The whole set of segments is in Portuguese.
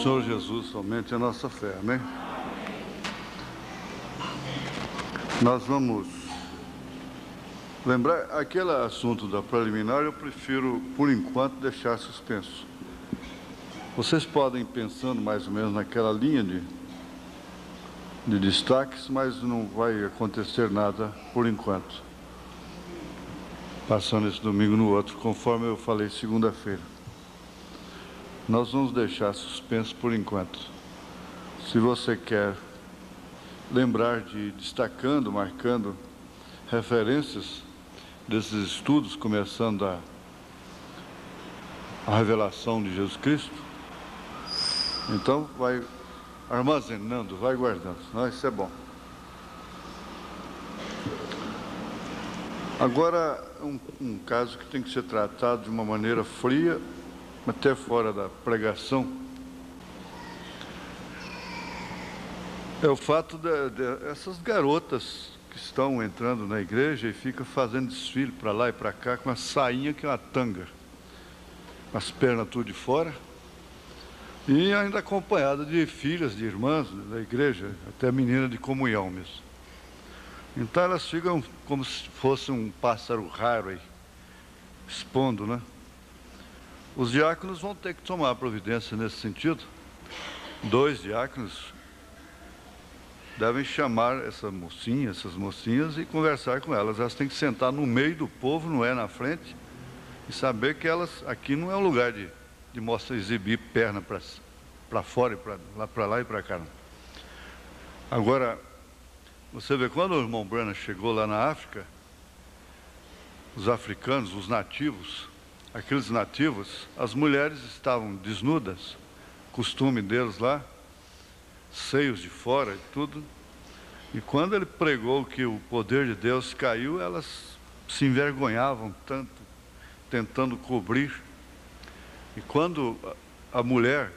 Senhor Jesus, aumente a nossa fé, amém? Nós vamos lembrar, aquele assunto da preliminar, eu prefiro, por enquanto, deixar suspenso. Vocês podem ir pensando mais ou menos naquela linha de destaques, mas não vai acontecer nada por enquanto. Passando esse domingo no outro, conforme eu falei segunda-feira. Nós vamos deixar suspenso por enquanto. Se você quer lembrar de destacando, marcando referências desses estudos, começando a revelação de Jesus Cristo, então vai armazenando, vai guardando. Isso é bom. Agora, um caso que tem que ser tratado de uma maneira fria, até fora da pregação, é o fato dessas garotas que estão entrando na igreja e ficam fazendo desfile para lá e para cá com uma sainha que é uma tanga, as pernas tudo de fora, e ainda acompanhada de filhas, de irmãs da igreja, até menina de comunhão mesmo. Então elas ficam como se fosse um pássaro raro aí, expondo, né? Os diáconos vão ter que tomar providência nesse sentido. 2 diáconos devem chamar essas mocinhas e conversar com elas. Elas têm que sentar no meio do povo, não é na frente, e saber que elas, aqui não é um lugar de mostrar, exibir perna para fora, para lá e para cá. Não. Agora, você vê, quando o irmão Branham chegou lá na África, os africanos, os nativos, aqueles nativos, as mulheres estavam desnudas, costume deles lá, seios de fora e tudo. E quando ele pregou que o poder de Deus caiu, elas se envergonhavam tanto, tentando cobrir. E quando a mulher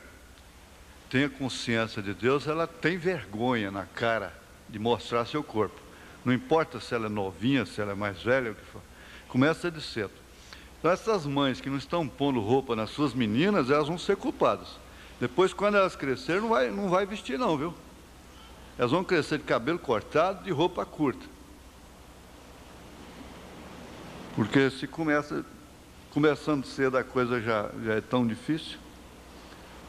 tem a consciência de Deus, ela tem vergonha na cara de mostrar seu corpo. Não importa se ela é novinha, se ela é mais velha, o que for. Começa de cedo. Então, essas mães que não estão pondo roupa nas suas meninas, elas vão ser culpadas. Depois, quando elas crescerem, não vai vestir não, viu? Elas vão crescer de cabelo cortado, de roupa curta. Porque se começando cedo a coisa já é tão difícil.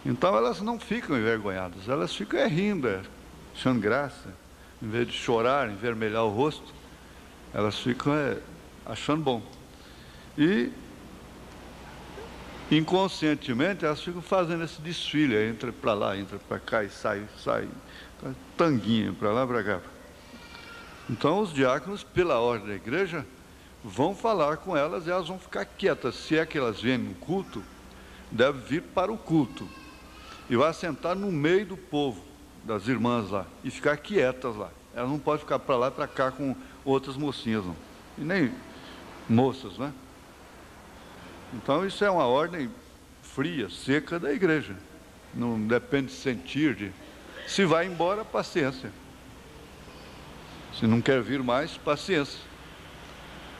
Então elas não ficam envergonhadas, elas ficam rindo, achando graça. Em vez de chorar, envermelhar o rosto, elas ficam achando bom. E inconscientemente elas ficam fazendo esse desfile, entra para lá, entra para cá e sai, tanguinha para lá, para cá. Então os diáconos, pela ordem da igreja, vão falar com elas e elas vão ficar quietas. Se é que elas vêm no culto, deve vir para o culto e vai sentar no meio do povo, das irmãs lá, e ficar quietas lá. Elas não podem ficar para lá e para cá com outras mocinhas, não. E nem moças, né? Então isso é uma ordem fria, seca da igreja. Não depende de sentir, se vai embora, paciência. Se não quer vir mais, paciência.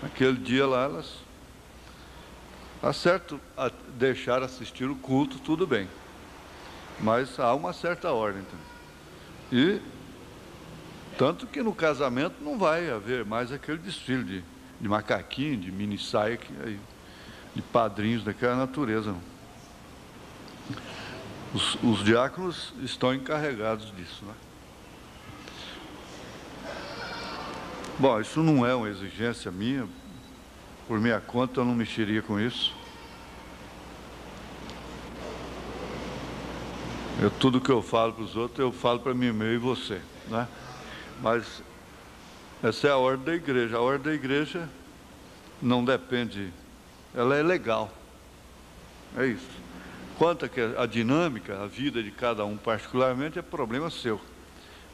Aquele dia lá, elas acertam a deixar assistir o culto, tudo bem. Mas há uma certa ordem também. E tanto que no casamento não vai haver mais aquele desfile de macaquinho, de mini saia, de padrinhos daquela natureza. Não. Os diáconos estão encarregados disso, né? Bom, isso não é uma exigência minha, por minha conta eu não mexeria com isso. Tudo que eu falo para os outros, eu falo para mim mesmo e você, né? Mas essa é a ordem da igreja. A ordem da igreja não depende, ela é legal. É isso. Quanto a dinâmica, a vida de cada um particularmente, é problema seu.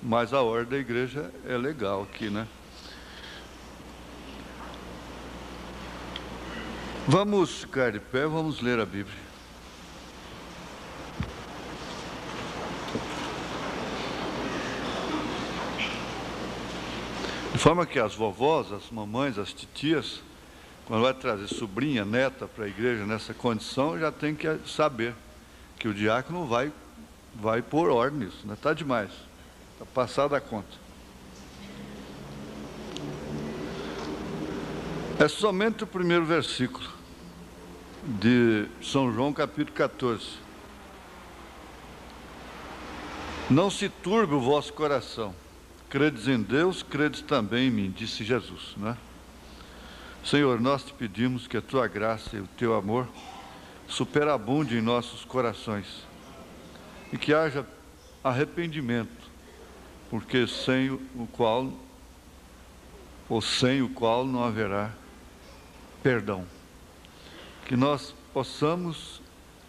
Mas a ordem da igreja é legal aqui, né? Vamos ficar de pé, vamos ler a Bíblia. De forma que as vovós, as mamães, as titias, quando vai trazer sobrinha, neta para a igreja nessa condição, já tem que saber que o diácono vai vai pôr ordem nisso, né? Está demais, está passada a conta. É somente o primeiro versículo de São João, capítulo 14. Não se turbe o vosso coração. Credes em Deus, credes também em mim, disse Jesus, né? Senhor, nós te pedimos que a tua graça e o teu amor superabunde em nossos corações e que haja arrependimento, porque sem o qual não haverá perdão. Que nós possamos,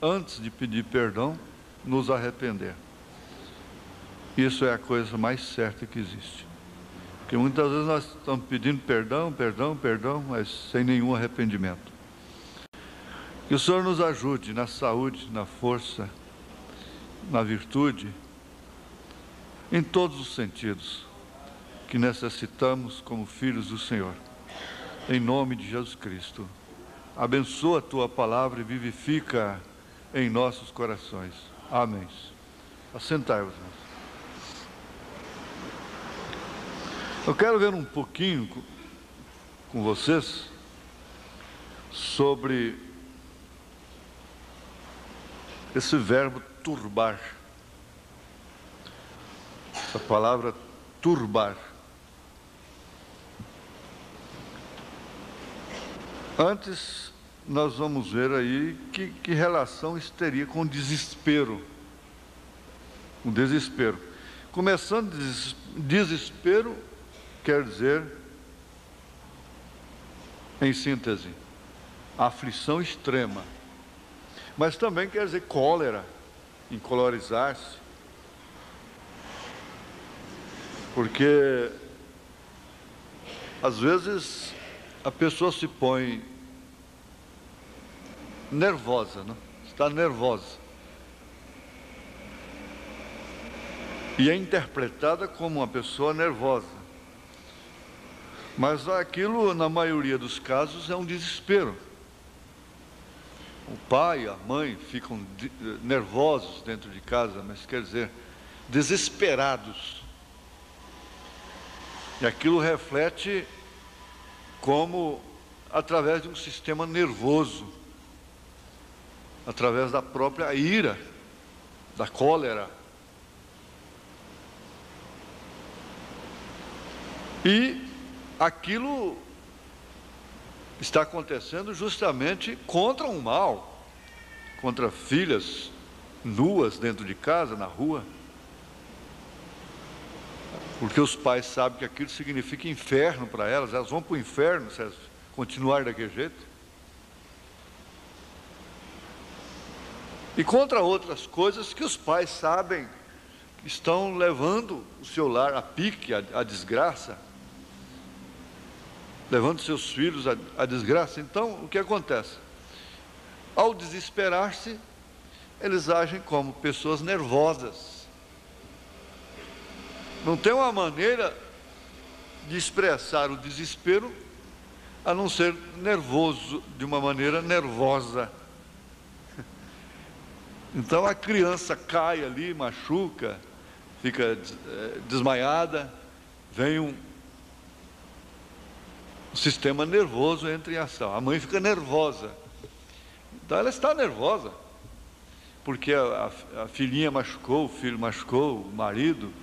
antes de pedir perdão, nos arrepender. Isso é a coisa mais certa que existe. Porque muitas vezes nós estamos pedindo perdão, mas sem nenhum arrependimento. Que o Senhor nos ajude na saúde, na força, na virtude, em todos os sentidos que necessitamos como filhos do Senhor. Em nome de Jesus Cristo. Abençoa a tua palavra e vivifica em nossos corações. Amém. Assentai-vos. Eu quero ver um pouquinho com vocês sobre esse verbo turbar. Essa palavra turbar. Antes, nós vamos ver aí que relação isso teria com o desespero. O desespero. Começando, desespero quer dizer, em síntese, aflição extrema. Mas também quer dizer cólera, encolorizar-se. Porque, às vezes, a pessoa se põe nervosa, né? Está nervosa. E é interpretada como uma pessoa nervosa. Mas aquilo, na maioria dos casos, é um desespero. O pai e a mãe ficam nervosos dentro de casa, mas quer dizer, desesperados. E aquilo reflete como através de um sistema nervoso, através da própria ira, da cólera. E aquilo está acontecendo justamente contra um mal, contra filhas nuas dentro de casa, na rua, porque os pais sabem que aquilo significa inferno para elas, elas vão para o inferno se elas continuarem daquele jeito. E contra outras coisas que os pais sabem que estão levando o seu lar a pique, a desgraça, levando seus filhos à desgraça. Então, o que acontece? Ao desesperar-se, eles agem como pessoas nervosas. Não tem uma maneira de expressar o desespero a não ser nervoso, de uma maneira nervosa. Então a criança cai ali, machuca, fica desmaiada, vem um sistema nervoso entra em ação. A mãe fica nervosa. Então ela está nervosa, porque a filhinha machucou, o filho machucou, o marido,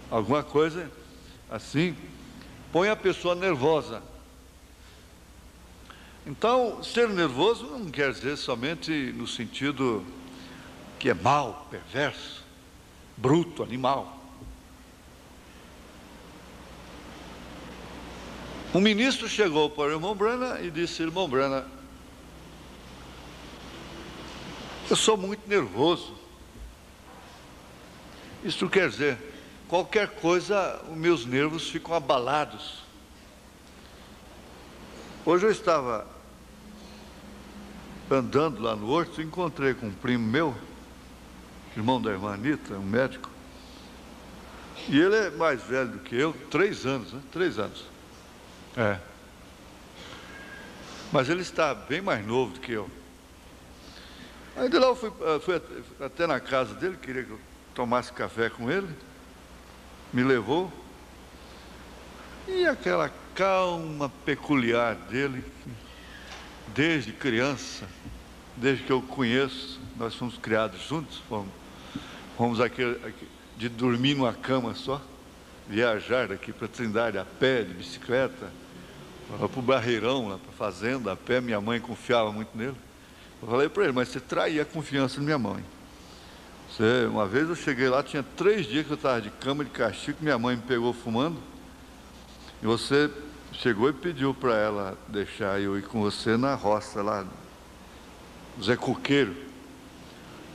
alguma coisa assim, põe a pessoa nervosa. Então, ser nervoso não quer dizer somente no sentido que é mau, perverso, bruto, animal. Um ministro chegou para o irmão Brana e disse: irmão Brana, eu sou muito nervoso. Isso quer dizer, qualquer coisa, os meus nervos ficam abalados. Hoje eu estava andando lá no horto, encontrei com um primo meu, irmão da irmã Anitta, um médico, e ele é mais velho do que eu, 3 anos, né? 3 anos. Mas ele está bem mais novo do que eu. Aí de lá eu fui até na casa dele, queria que eu tomasse café com ele, me levou, e aquela calma peculiar dele, desde criança, desde que eu conheço, nós fomos criados juntos, fomos de dormir numa cama só, viajar daqui para Trindade a pé, de bicicleta, para o Barreirão, lá para a fazenda, a pé. Minha mãe confiava muito nele. Eu falei para ele: mas você traía a confiança da minha mãe. Uma vez eu cheguei lá, tinha 3 dias que eu estava de cama de castigo, minha mãe me pegou fumando, e você chegou e pediu para ela deixar eu ir com você na roça lá, Zé Coqueiro.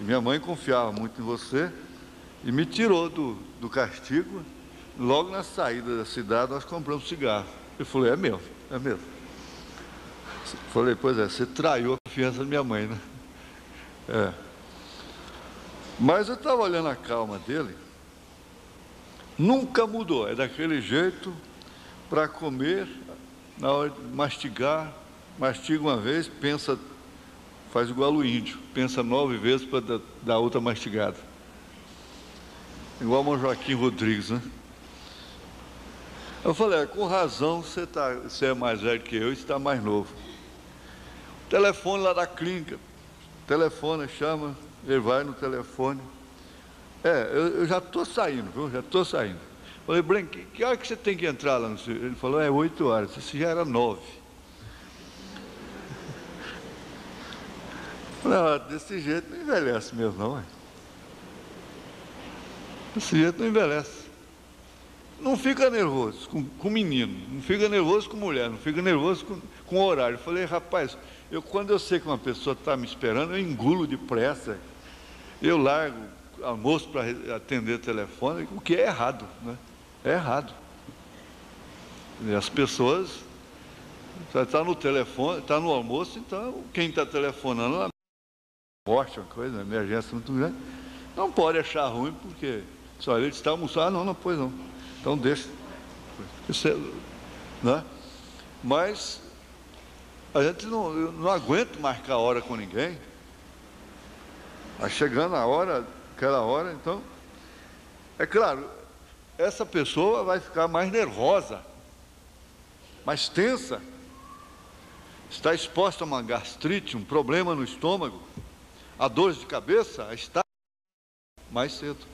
E minha mãe confiava muito em você e me tirou do castigo. Logo na saída da cidade nós compramos cigarro. Eu falei: é mesmo. Falei: pois é, você traiu a confiança da minha mãe, né? É. Mas eu estava olhando a calma dele, nunca mudou, é daquele jeito. Para comer, na hora de mastigar, mastiga uma vez, pensa, faz igual o índio, pensa 9 vezes para dar outra mastigada. Igual o Joaquim Rodrigues, né? Eu falei: com razão, você é mais velho que eu e está mais novo. Telefone lá da clínica, telefone, chama, ele vai no telefone. Eu já estou saindo, viu? Já estou saindo. Falei: Brenco, que hora que você tem que entrar lá no seu? Ele falou: 8 horas. Isso já era 9. Falei: desse jeito não envelhece mesmo, não, é? Desse jeito não envelhece. Não fica nervoso com menino, não fica nervoso com mulher, não fica nervoso com horário. Eu falei: rapaz, quando eu sei que uma pessoa está me esperando, eu engulo depressa, eu largo almoço para atender o telefone, o que é errado, né? É errado. E as pessoas estão no telefone, está no almoço, então quem está telefonando lá, morte, uma coisa, uma emergência muito grande, não pode achar ruim, porque só ele está almoçando. Não, pois não. Então deixa. Né? Mas a gente não aguenta marcar hora com ninguém. Vai chegando a hora, aquela hora, então, é claro, essa pessoa vai ficar mais nervosa, mais tensa, está exposta a uma gastrite, um problema no estômago, a dores de cabeça, a estar mais cedo.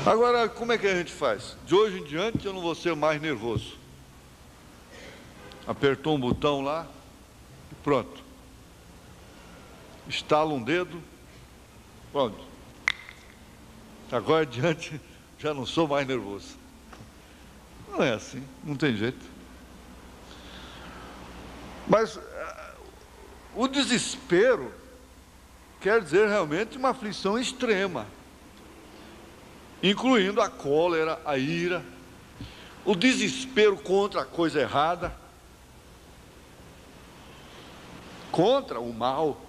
Agora, como é que a gente faz? De hoje em diante eu não vou ser mais nervoso. Apertou um botão lá e pronto. Estala um dedo, pronto. Agora adiante já não sou mais nervoso. Não é assim, não tem jeito. Mas o desespero quer dizer realmente uma aflição extrema, incluindo a cólera, a ira, o desespero contra a coisa errada, contra o mal.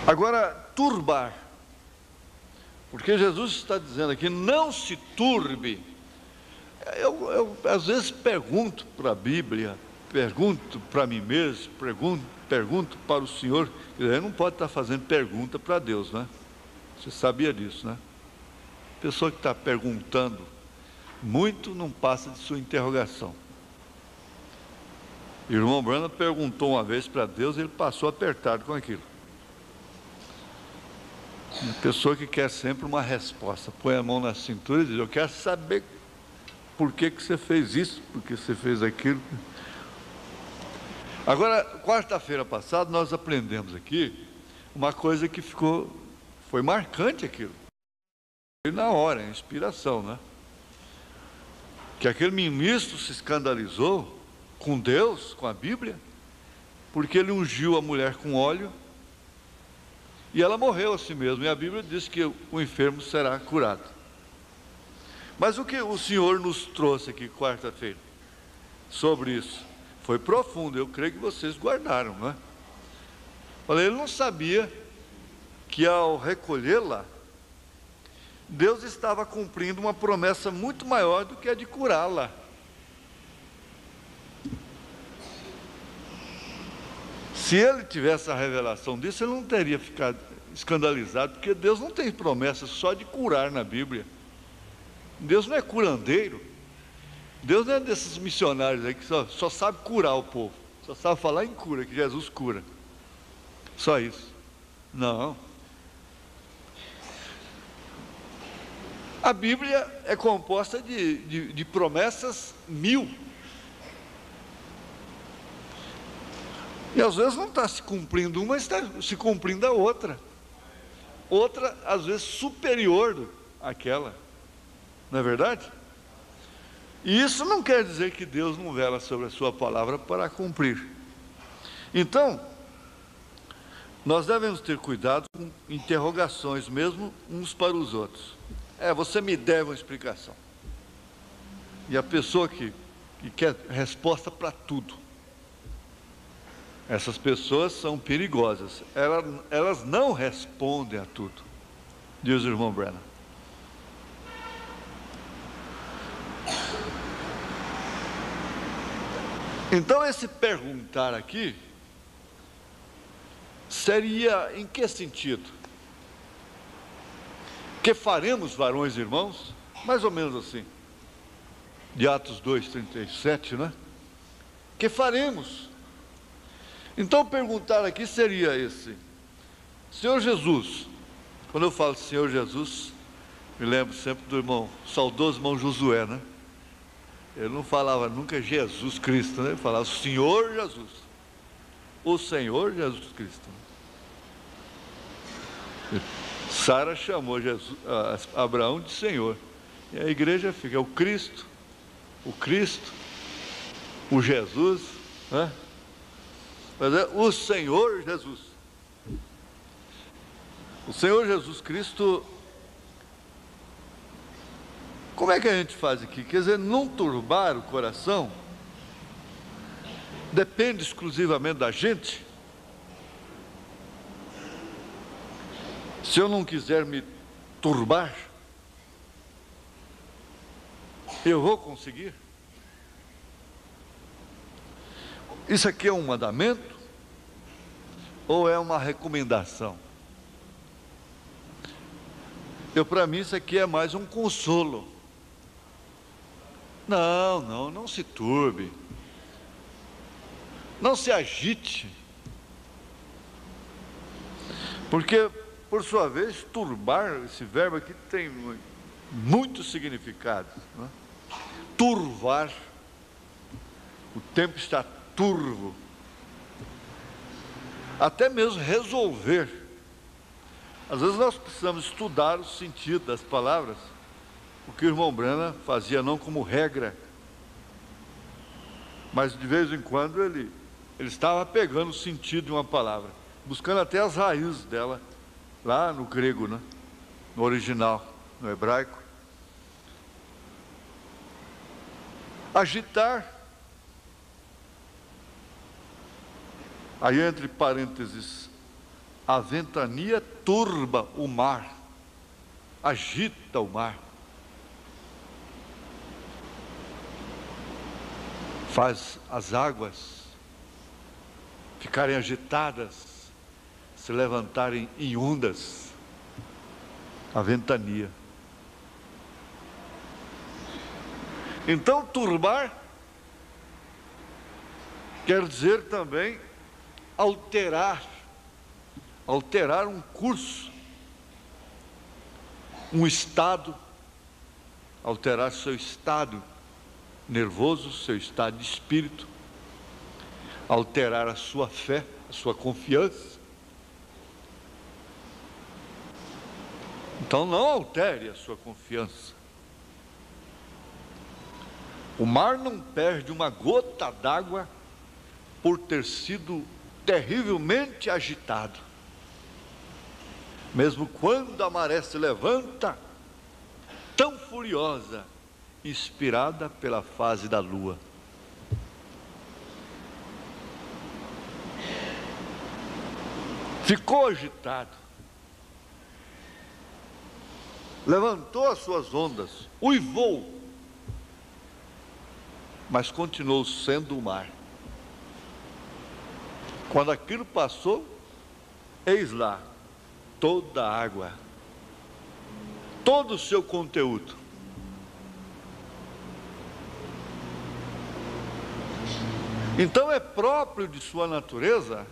Agora, turbar, porque Jesus está dizendo aqui: não se turbe. Eu às vezes pergunto para a Bíblia, pergunto para mim mesmo, pergunto para o Senhor. Ele não pode estar fazendo pergunta para Deus, né? Você sabia disso, né? A pessoa que está perguntando muito não passa de sua interrogação. O irmão Branham perguntou uma vez para Deus e ele passou apertado com aquilo. Uma pessoa que quer sempre uma resposta, põe a mão na cintura e diz: eu quero saber por que você fez isso, por que você fez aquilo. Agora, quarta-feira passada, nós aprendemos aqui uma coisa que foi marcante aquilo. Foi na hora, a inspiração, né? Que aquele ministro se escandalizou com Deus, com a Bíblia, porque ele ungiu a mulher com óleo e ela morreu a si mesma, e a Bíblia diz que o enfermo será curado. Mas o que o Senhor nos trouxe aqui quarta-feira sobre isso foi profundo. Eu creio que vocês guardaram, não é? Falei: ele não sabia que ao recolhê-la, Deus estava cumprindo uma promessa muito maior do que a de curá-la. Se ele tivesse a revelação disso, ele não teria ficado escandalizado, porque Deus não tem promessa só de curar na Bíblia. Deus não é curandeiro. Deus não é desses missionários aí que só sabe curar o povo, só sabe falar em cura, que Jesus cura. Só isso. Não. A Bíblia é composta de promessas 1000. E às vezes não está se cumprindo uma, está se cumprindo a outra. Outra, às vezes, superior àquela. Não é verdade? E isso não quer dizer que Deus não vela sobre a sua palavra para cumprir. Então, nós devemos ter cuidado com interrogações mesmo uns para os outros. Você me deve uma explicação. E a pessoa que quer resposta para tudo, essas pessoas são perigosas. Elas não respondem a tudo, diz o irmão Brennan. Então esse perguntar aqui seria em que sentido? Que faremos, varões e irmãos? Mais ou menos assim, de Atos 2:37, né? Que faremos? Então perguntar aqui seria esse: Senhor Jesus, quando eu falo Senhor Jesus, me lembro sempre do saudoso irmão Josué, né? Ele não falava nunca Jesus Cristo, né? Ele falava Senhor Jesus, o Senhor Jesus Cristo. Sara chamou Abraão de Senhor, e a igreja fica o Cristo, o Jesus, né? Mas é o Senhor Jesus. O Senhor Jesus Cristo. Como é que a gente faz aqui? Quer dizer, não turbar o coração depende exclusivamente da gente. Se eu não quiser me turbar, eu vou conseguir? Isso aqui é um mandamento ou é uma recomendação? Para mim isso aqui é mais um consolo. Não se turbe, não se agite, porque, por sua vez, turbar, esse verbo aqui tem muitos significados, né? Turvar, o tempo está turvo, até mesmo resolver. Às vezes nós precisamos estudar o sentido das palavras, o que o irmão Brennan fazia não como regra, mas de vez em quando ele estava pegando o sentido de uma palavra, buscando até as raízes dela, lá no grego, né? No original, no hebraico. Agitar, aí entre parênteses, a ventania turba o mar, agita o mar, faz as águas ficarem agitadas, se levantarem em ondas, a ventania. Então, turbar quer dizer também alterar um curso, um estado, alterar seu estado nervoso, seu estado de espírito, alterar a sua fé, a sua confiança. Então não altere a sua confiança. O mar não perde uma gota d'água por ter sido terrivelmente agitado. Mesmo quando a maré se levanta, tão furiosa, inspirada pela fase da lua. Ficou agitado, levantou as suas ondas, uivou, mas continuou sendo o mar. Quando aquilo passou, eis lá toda a água, todo o seu conteúdo. Então é próprio de sua natureza,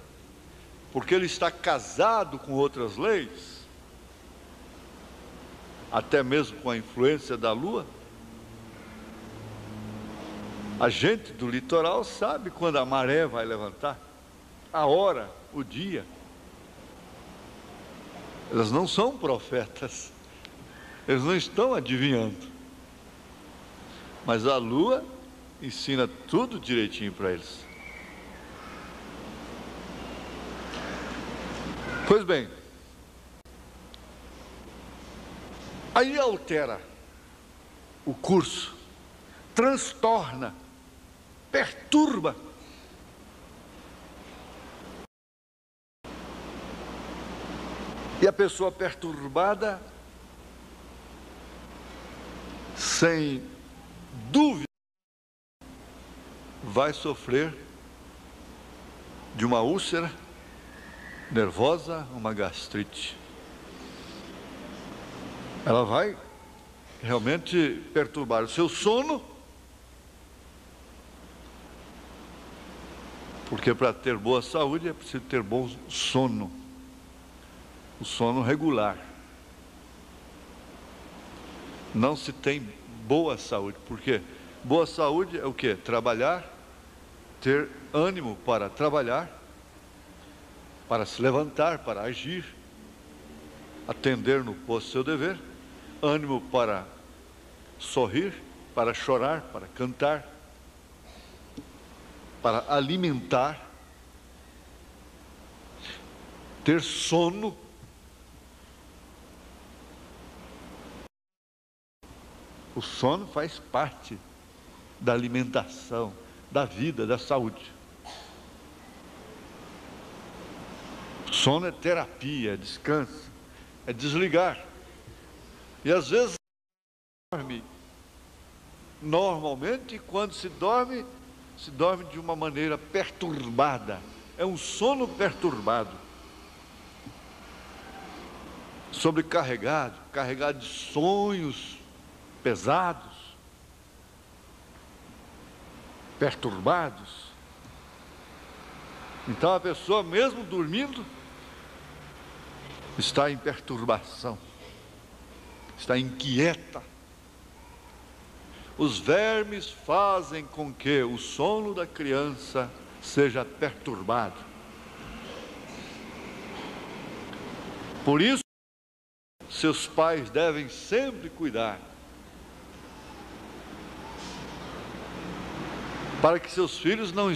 porque ele está casado com outras leis, até mesmo com a influência da lua. A gente do litoral sabe quando a maré vai levantar, a hora, o dia. Elas não são profetas, eles não estão adivinhando, mas a lua ensina tudo direitinho para eles. Pois bem, aí altera o curso, transtorna, perturba. E a pessoa perturbada, sem dúvida, vai sofrer de uma úlcera nervosa, uma gastrite. Ela vai realmente perturbar o seu sono, porque para ter boa saúde é preciso ter bom sono, o sono regular. Não se tem boa saúde, porque boa saúde é o quê? Trabalhar, ter ânimo para trabalhar, para se levantar, para agir, atender no posto seu dever, ânimo para sorrir, para chorar, para cantar, para alimentar, ter sono. O sono faz parte da alimentação, da vida, da saúde. O sono é terapia, é descanso, é desligar. E às vezes dorme. Normalmente, quando se dorme de uma maneira perturbada. É um sono perturbado. Sobrecarregado, carregado de sonhos pesados, perturbados. Então a pessoa, mesmo dormindo, está em perturbação, está inquieta. Os vermes fazem com que o sono da criança seja perturbado. Por isso, seus pais devem sempre cuidar, para que seus filhos não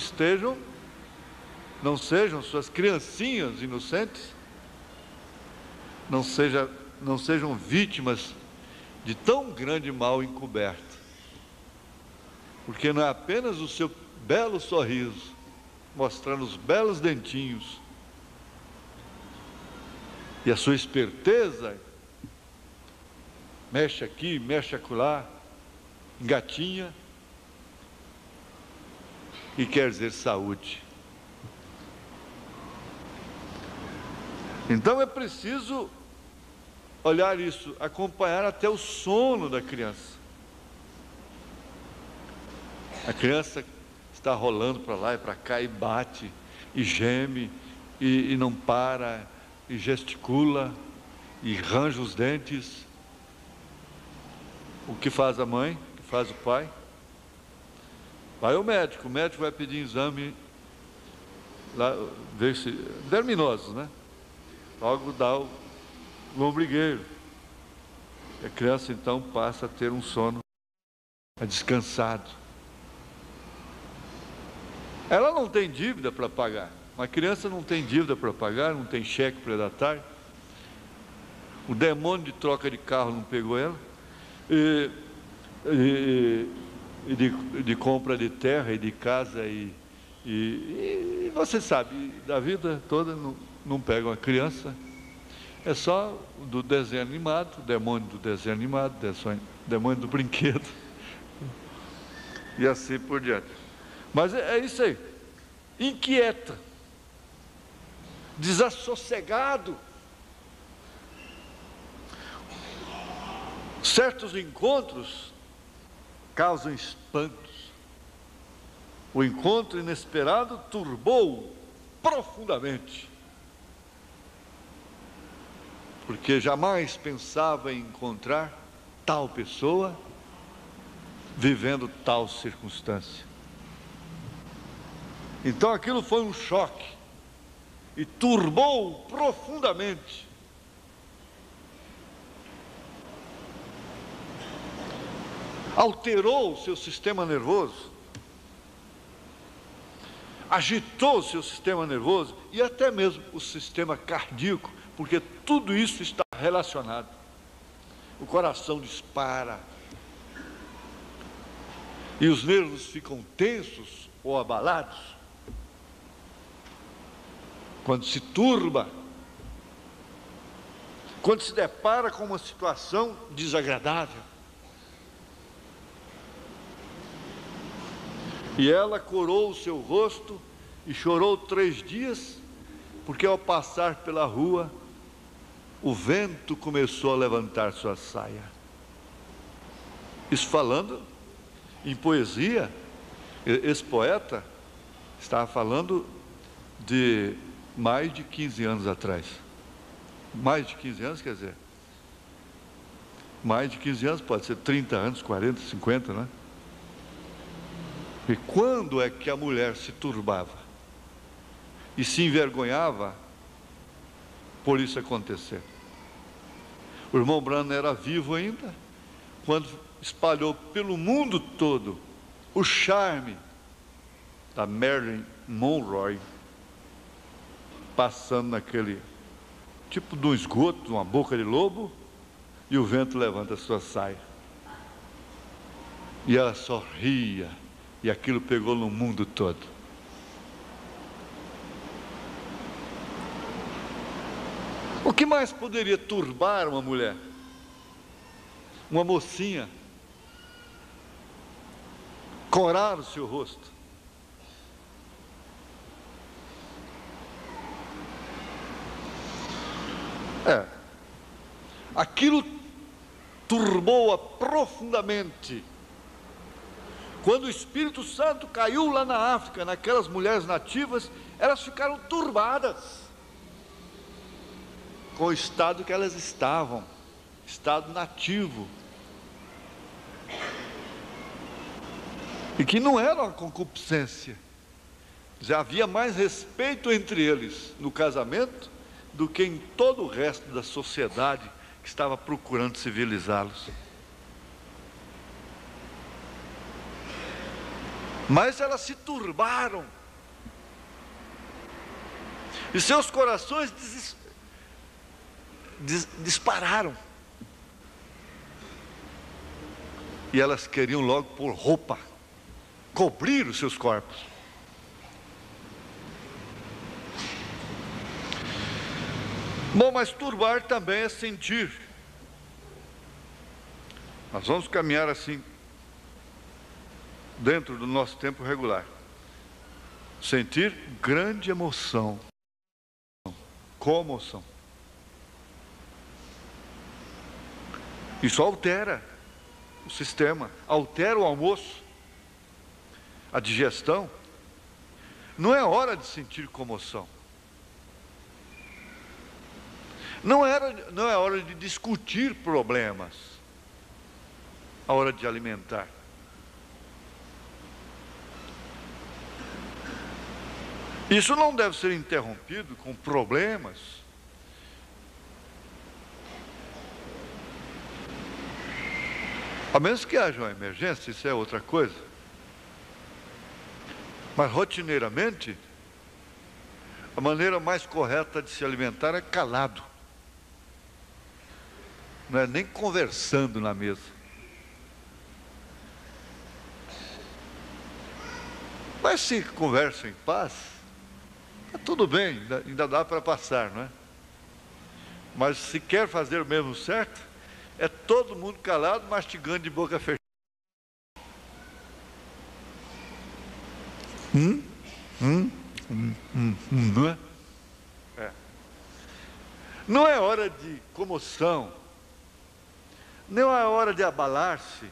sejam suas criancinhas inocentes, não sejam vítimas de tão grande mal encoberto. Porque não é apenas o seu belo sorriso, mostrando os belos dentinhos, e a sua esperteza, mexe aqui, mexe acolá, engatinha, e quer dizer saúde. Então é preciso olhar isso, acompanhar até o sono da criança. A criança está rolando para lá e para cá, e bate, e geme, e não para, e gesticula, e range os dentes. O que faz a mãe? O que faz o pai? Vai ao médico, o médico vai pedir exame, lá, ver se, verminosos, né? Logo dá o lombrigueiro. E a criança então passa a ter um sono descansado. Ela não tem dívida para pagar. Uma criança não tem dívida para pagar, não tem cheque predatário. O demônio de troca de carro não pegou ela. E de compra de terra e de casa e você sabe, da vida toda não pega uma criança. É só do desenho animado, demônio do desenho animado, demônio do brinquedo, e assim por diante. Mas é isso aí, inquieta, desassossegado. Certos encontros causam espantos. O encontro inesperado turbou profundamente, porque jamais pensava em encontrar tal pessoa vivendo tal circunstância. Então aquilo foi um choque e turbou profundamente. Alterou o seu sistema nervoso, agitou o seu sistema nervoso e até mesmo o sistema cardíaco, porque tudo isso está relacionado. O coração dispara e os nervos ficam tensos ou abalados quando se turba, quando se depara com uma situação desagradável. E ela corou o seu rosto e chorou 3 dias, porque ao passar pela rua, o vento começou a levantar sua saia. Isso falando em poesia, esse poeta estava falando de mais de 15 anos atrás. Mais de 15 anos, quer dizer, mais de 15 anos, pode ser 30 anos, 40, 50, né? E quando é que a mulher se turbava e se envergonhava por isso acontecer? O irmão Branham era vivo ainda, quando espalhou pelo mundo todo o charme da Marilyn Monroe, passando naquele tipo de um esgoto, de uma boca de lobo, e o vento levanta a sua saia. E ela sorria, e aquilo pegou no mundo todo. O que mais poderia turbar uma mulher? Uma mocinha corar o seu rosto. Aquilo turbou-a profundamente. Quando o Espírito Santo caiu lá na África, naquelas mulheres nativas, elas ficaram turbadas com o estado que elas estavam, estado nativo, e que não era uma concupiscência. Já havia mais respeito entre eles no casamento do que em todo o resto da sociedade que estava procurando civilizá-los. Mas elas se turbaram e seus corações dispararam, e elas queriam logo pôr roupa, cobrir os seus corpos. Bom, mas turbar também é sentir. Nós vamos caminhar assim dentro do nosso tempo regular. Sentir grande emoção, comoção. Isso altera o sistema, altera o almoço, a digestão. Não é hora de sentir comoção. Não é hora de discutir problemas, a hora de alimentar. Isso não deve ser interrompido com problemas. A menos que haja uma emergência, isso é outra coisa. Mas rotineiramente, a maneira mais correta de se alimentar é calado. Não é nem conversando na mesa. Mas se conversa em paz, tá tudo bem, ainda dá para passar, não é? Mas se quer fazer o mesmo certo, é todo mundo calado, mastigando de boca fechada. Não é? Não é hora de comoção, não é hora de abalar-se.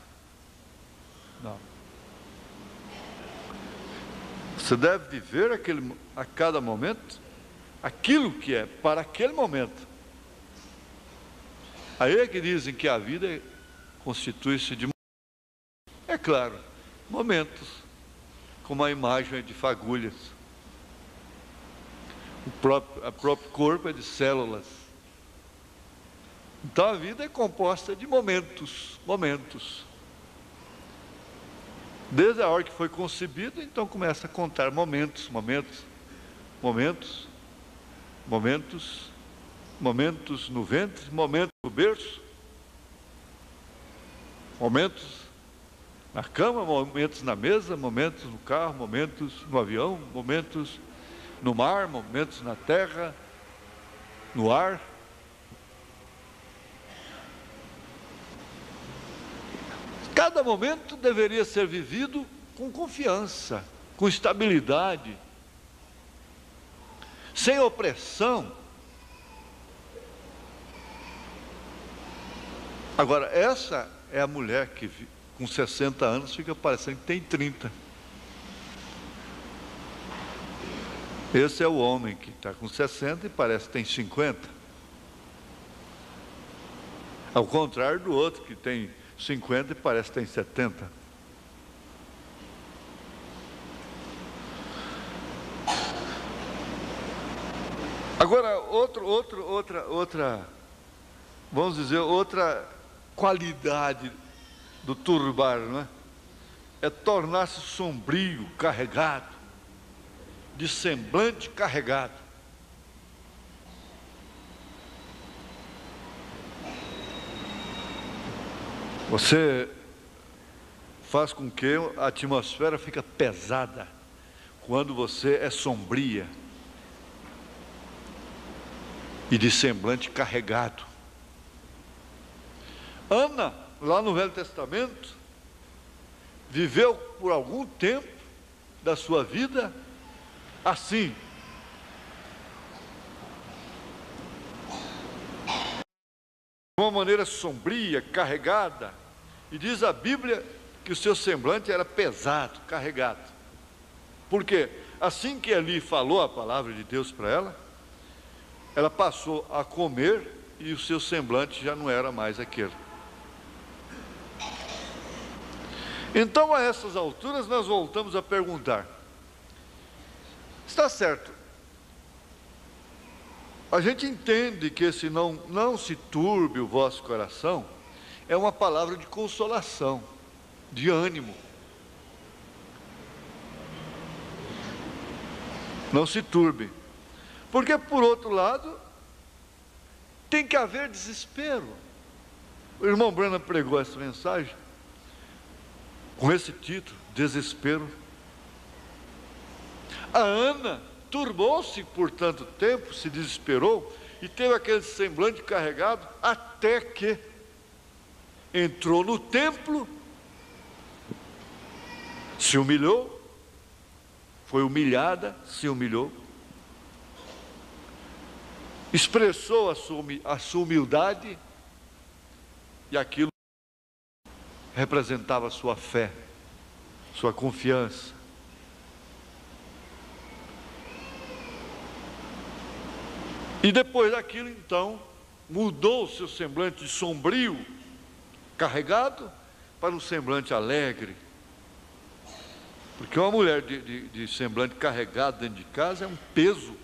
Não. Você deve viver a cada momento aquilo que é para aquele momento. Aí é que dizem que a vida constitui-se de, é claro, momentos, como a imagem é de fagulhas. O próprio corpo é de células. Então a vida é composta de momentos. Desde a hora que foi concebido, então começa a contar momentos no ventre, momentos no berço, momentos na cama, momentos na mesa, momentos no carro, momentos no avião, momentos no mar, momentos na terra, no ar. Cada momento deveria ser vivido com confiança, com estabilidade, sem opressão. Agora, essa é a mulher que com 60 anos fica parecendo que tem 30. Esse é o homem que está com 60 e parece que tem 50. Ao contrário do outro que tem 50 e parece que tem 70. Agora, vamos dizer, outra qualidade do turbar, não é? É tornar-se sombrio, carregado, de semblante carregado. Você faz com que a atmosfera fique pesada quando você é sombria e de semblante carregado. Ana, lá no Velho Testamento, viveu por algum tempo da sua vida assim. De uma maneira sombria, carregada. E diz a Bíblia que o seu semblante era pesado, carregado. Por quê? Assim que Eli falou a palavra de Deus para ela passou a comer e o seu semblante já não era mais aquele. Então, a essas alturas, nós voltamos a perguntar: está certo, a gente entende que esse não se turbe o vosso coração é uma palavra de consolação, de ânimo. Não se turbe. Porque, por outro lado, tem que haver desespero. O irmão Branham pregou essa mensagem com esse título, Desespero. A Ana turbou-se por tanto tempo, se desesperou e teve aquele semblante carregado, até que entrou no templo, se humilhou, foi humilhada, se humilhou, expressou a sua humildade, e aquilo representava sua fé, sua confiança. E depois daquilo, então, mudou o seu semblante sombrio, carregado, para um semblante alegre. Porque uma mulher de semblante carregado dentro de casa é um peso,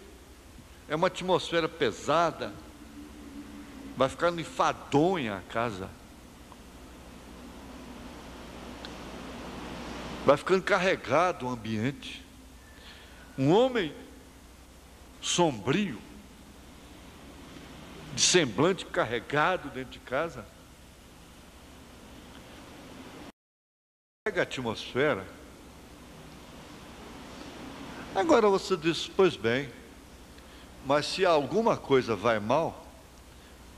é uma atmosfera pesada, vai ficando enfadonha a casa, vai ficando carregado o ambiente. Um homem sombrio, de semblante carregado dentro de casa, pega a atmosfera. Agora você diz: pois bem, mas se alguma coisa vai mal,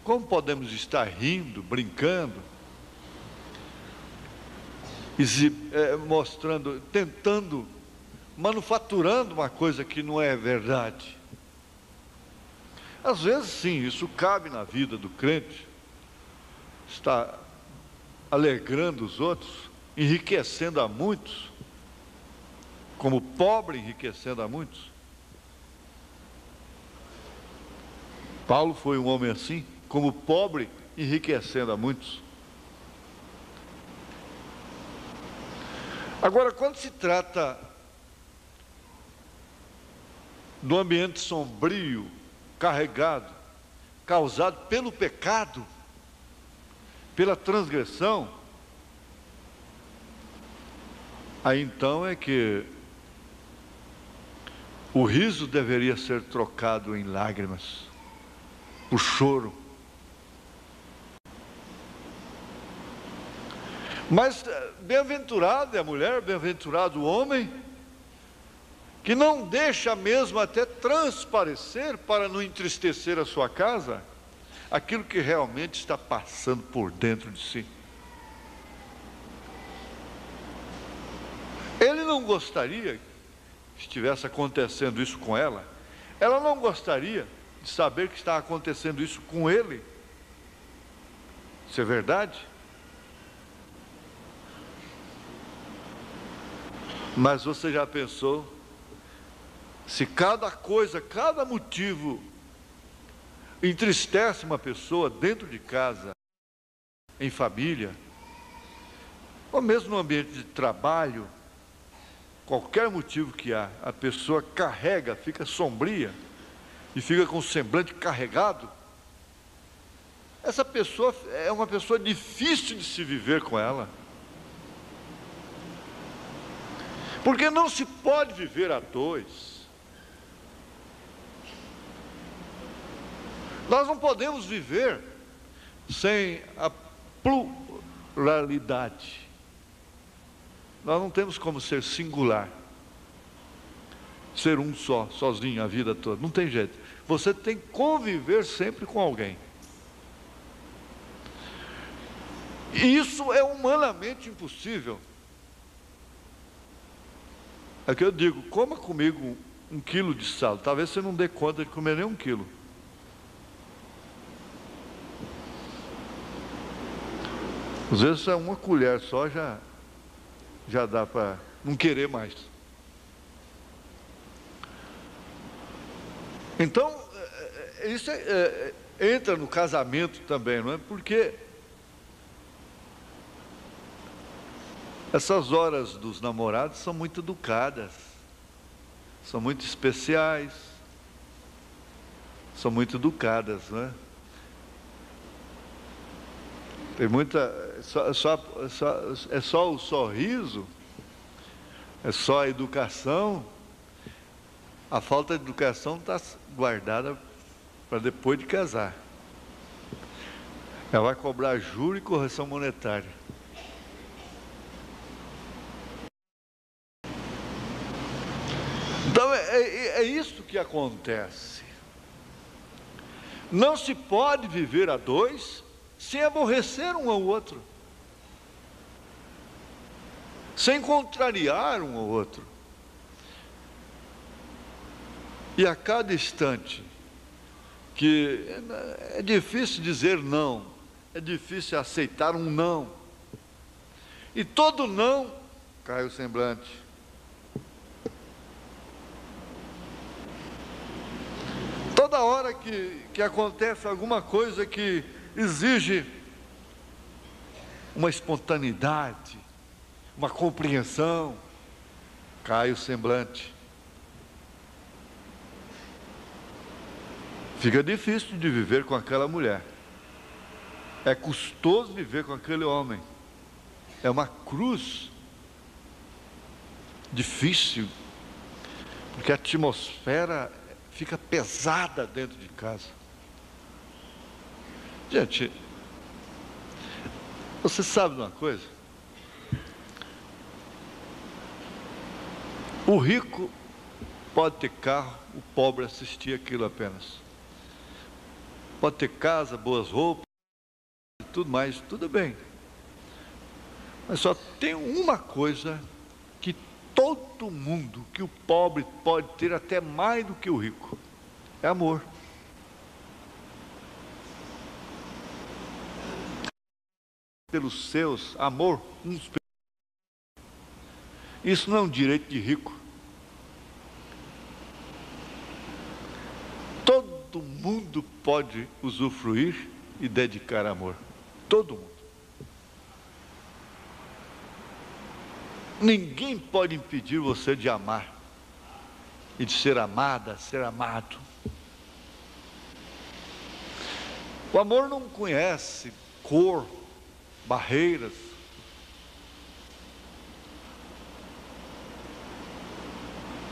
Como podemos estar rindo, brincando, mostrando, tentando, manufaturando uma coisa que não é verdade? Às vezes, sim, isso cabe na vida do crente, está alegrando os outros, enriquecendo a muitos, como pobre enriquecendo a muitos. Paulo foi um homem assim, como pobre enriquecendo a muitos. Agora, quando se trata do ambiente sombrio, carregado, causado pelo pecado, pela transgressão, aí então é que o riso deveria ser trocado em lágrimas, o choro. Mas bem-aventurada é a mulher, bem-aventurado o homem, que não deixa mesmo até transparecer, para não entristecer a sua casa, aquilo que realmente está passando por dentro de si. Ele não gostaria que estivesse acontecendo isso com ela, ela não gostaria de saber que está acontecendo isso com ele. Isso é verdade? Mas você já pensou, se cada coisa, cada motivo entristece uma pessoa dentro de casa, em família, ou mesmo no ambiente de trabalho, qualquer motivo que há, a pessoa carrega, fica sombria e fica com o semblante carregado, essa pessoa é uma pessoa difícil de se viver com ela. Porque não se pode viver a dois. Nós não podemos viver sem a pluralidade. Nós não temos como ser singular, ser um só, sozinho a vida toda. Não tem jeito. Você tem que conviver sempre com alguém. E isso é humanamente impossível. É que eu digo, coma comigo 1 quilo de sal. Talvez você não dê conta de comer nem 1 quilo. Às vezes é uma colher só, já dá para não querer mais. Então, isso entra no casamento também, não é? Porque essas horas dos namorados são muito educadas, são muito especiais, são muito educadas, não é? Tem muita, é só o sorriso, é só a educação. A falta de educação está guardada para depois de casar. Ela vai cobrar juros e correção monetária. Então é isso que acontece. Não se pode viver a dois sem aborrecer um ao outro, sem contrariar um ao outro. E a cada instante que é difícil dizer não, é difícil aceitar um não, e todo não cai o semblante. Toda hora que acontece alguma coisa que exige uma espontaneidade, uma compreensão, cai o semblante. Fica difícil de viver com aquela mulher. É custoso viver com aquele homem. É uma cruz difícil, porque a atmosfera fica pesada dentro de casa. Gente, você sabe de uma coisa? O rico pode ter carro, o pobre assistir aquilo apenas. pode ter casa, boas roupas, tudo mais, tudo bem. Mas só tem uma coisa que todo mundo, que o pobre pode ter até mais do que o rico, é amor. Pelos seus, amor uns pelos outros. Isso não é um direito de rico. Todo mundo pode usufruir e dedicar amor. Todo mundo. Ninguém pode impedir você de amar e de ser amada, ser amado. O amor não conhece cor, barreiras.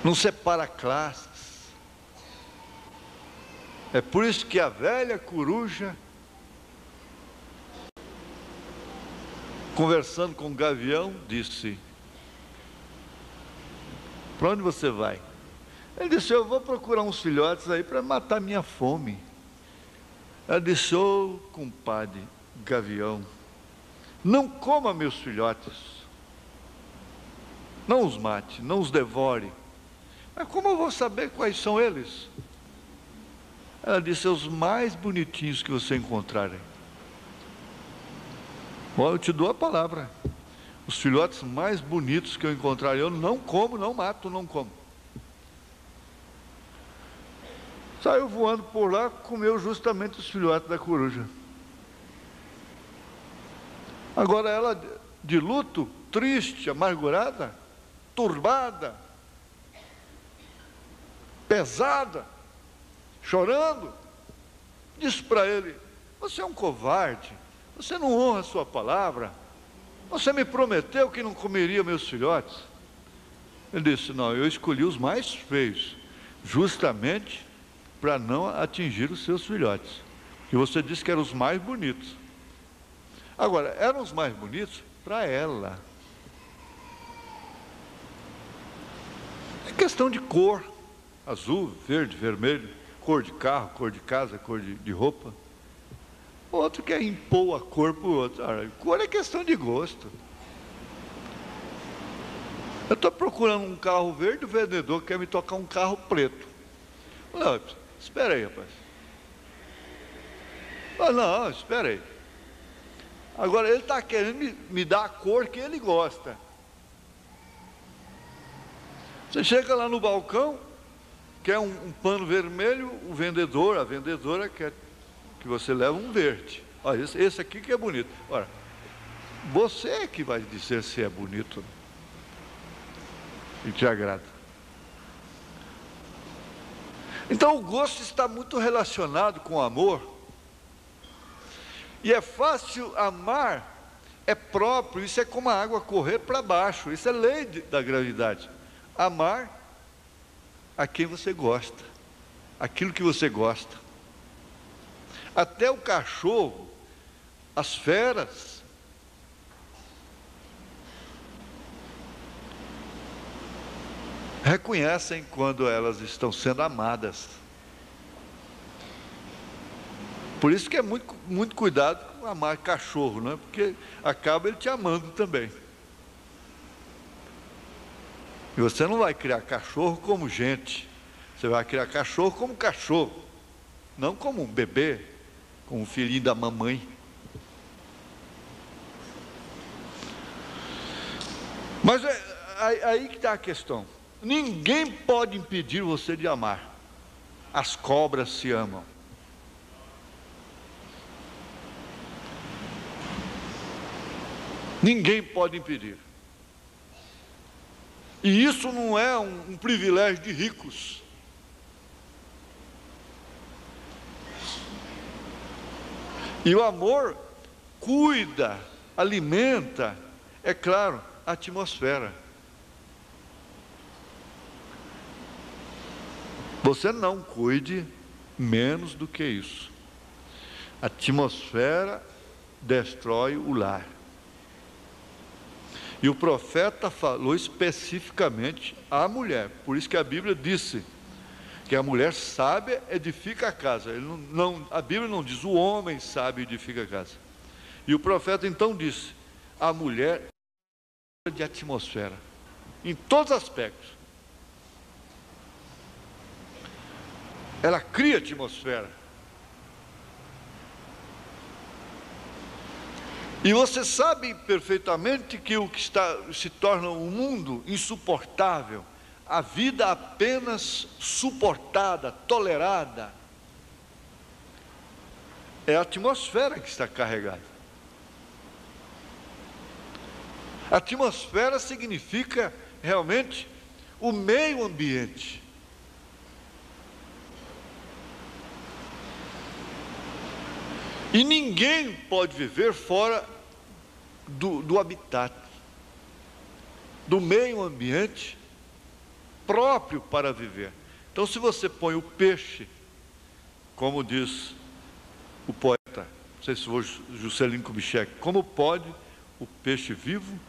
Não separa classes. É por isso que a velha coruja, conversando com o gavião, disse: para onde você vai? Ele disse: eu vou procurar uns filhotes aí para matar minha fome. Ela disse: ô compadre gavião, não coma meus filhotes, não os mate, não os devore. Mas como eu vou saber quais são eles? Ela disse: os mais bonitinhos que você encontrarem. Bom, eu te dou a palavra. Os filhotes mais bonitos que eu encontrar, eu não como, não mato, não como. Saiu voando por lá, comeu justamente os filhotes da coruja. Agora ela, de luto, triste, amargurada, turbada, pesada, chorando, disse para ele: você é um covarde, você não honra a sua palavra. Você me prometeu que não comeria meus filhotes. Ele disse: não, eu escolhi os mais feios, justamente para não atingir os seus filhotes. E você disse que eram os mais bonitos. Agora, eram os mais bonitos para ela. É questão de cor: azul, verde, vermelho, cor de carro, cor de casa, cor de roupa. O outro quer impor a cor para o outro. Cor é questão de gosto. Eu estou procurando um carro verde, o vendedor quer me tocar um carro preto. Não, espera aí, rapaz. Não, espera aí. Agora ele está querendo me dar a cor que ele gosta. Você chega lá no balcão, quer um pano vermelho, o vendedor, a vendedora quer que você leva um verde. Olha, esse aqui que é bonito. Ora, você é que vai dizer se é bonito e te agrada. Então o gosto está muito relacionado com o amor. E é fácil amar, é próprio, isso é como a água correr para baixo, isso é lei da gravidade. Amar a quem você gosta, aquilo que você gosta. Até o cachorro, as feras, reconhecem quando elas estão sendo amadas. Por isso que é muito cuidado com amar cachorro, né? Porque acaba ele te amando também. E você não vai criar cachorro como gente, você vai criar cachorro como cachorro, não como um bebê, como um filhinho da mamãe. Mas é aí que está a questão. Ninguém pode impedir você de amar. As cobras se amam. Ninguém pode impedir. E isso não é um privilégio de ricos. E o amor cuida, alimenta, é claro, a atmosfera. Você não cuide menos do que isso. A atmosfera destrói o lar. E o profeta falou especificamente à mulher. Por isso que a Bíblia disse Que a mulher sábia edifica a casa. A Bíblia não diz, o homem sábio edifica a casa. E o profeta então disse, a mulher de atmosfera, em todos os aspectos. Ela cria atmosfera. E você sabe perfeitamente que o que se torna um mundo insuportável, a vida apenas suportada, tolerada, é a atmosfera que está carregada. A atmosfera significa realmente o meio ambiente. E ninguém pode viver fora do habitat, do meio ambiente próprio para viver. Então, se você põe o peixe, como diz o poeta, não sei se foi Juscelino Kubitschek, como pode o peixe vivo